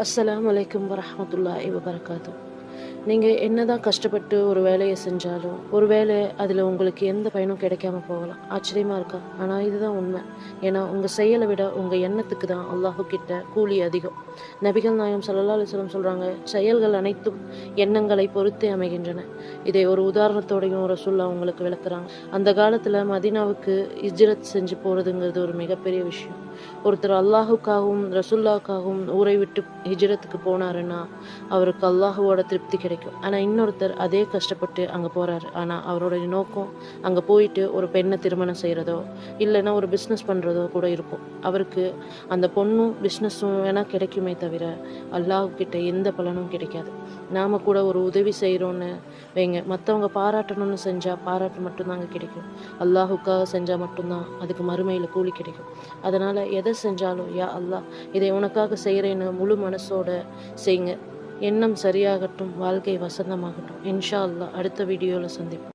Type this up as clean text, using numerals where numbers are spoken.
அஸ்ஸலாமு அலைக்கும் வரஹ்மத்துல்லாஹி வபரகாத்துஹ். நீங்கள் என்னதான் கஷ்டப்பட்டு ஒரு வேலையை செஞ்சாலும் ஒரு வேளை அதில் உங்களுக்கு எந்த பயனும் கிடைக்காம போகலாம். ஆச்சரியமாக இருக்கா? ஆனால் இதுதான் உண்மை. ஏன்னா உங்கள் செயலை விட உங்கள் எண்ணத்துக்கு தான் அல்லாஹு கிட்ட கூலி அதிகம். நபிகள் நாயகம் ஸல்லல்லாஹு அலைஹி வஸல்லம் சொல்கிறாங்க, செயல்கள் அனைத்தும் எண்ணங்களை பொறுத்தே அமைகின்றன. இதை ஒரு உதாரணத்தோடையும் ரசூலுல்லாஹ் உங்களுக்கு விளக்குறாங்க. அந்த காலத்தில் மதீனாவுக்கு ஹிஜ்ரத் செஞ்சு போகிறதுங்கிறது ஒரு மிகப்பெரிய விஷயம். ஒருத்தர் அல்லாஹுக்காகவும் ரசூலுல்லாஹ்வுக்காகவும் ஊரை விட்டு ஹிஜ்ரத்துக்கு போனாருன்னா அவருக்கு அல்லாஹுவோட திருப்தி கிடைக்கும். ஆனால் இன்னொருத்தர் அதே கஷ்டப்பட்டு அங்கே போகிறாரு, ஆனால் அவருடைய நோக்கம் அங்கே போயிட்டு ஒரு பெண்ணை திருமணம் செய்கிறதோ இல்லைன்னா ஒரு பிஸ்னஸ் பண்ணுறதோ கூட இருக்கும். அவருக்கு அந்த பொண்ணும் பிஸ்னஸும் வேணால் கிடைக்குமே தவிர அல்லாஹ்கிட்ட எந்த பலனும் கிடைக்காது. நாம் கூட ஒரு உதவி செய்கிறோன்னு வைங்க, மற்றவங்க பாராட்டணும்னு செஞ்சால் பாராட்டு மட்டும்தாங்க கிடைக்கும். அல்லாஹுக்காக செஞ்சால் மட்டும்தான் அதுக்கு மறுமையில் கூலி கிடைக்கும். அதனால் எதை செஞ்சாலும் யா அல்லாஹ் இதை உனக்காக செய்கிறேன்னு முழு மனசோட செய்யுங்க. எண்ணம் சரியாகட்டும், வாழ்க்கை வசந்தமாகட்டும். இன்ஷா அல்லாஹ் அடுத்த வீடியோவில் சந்திப்போம்.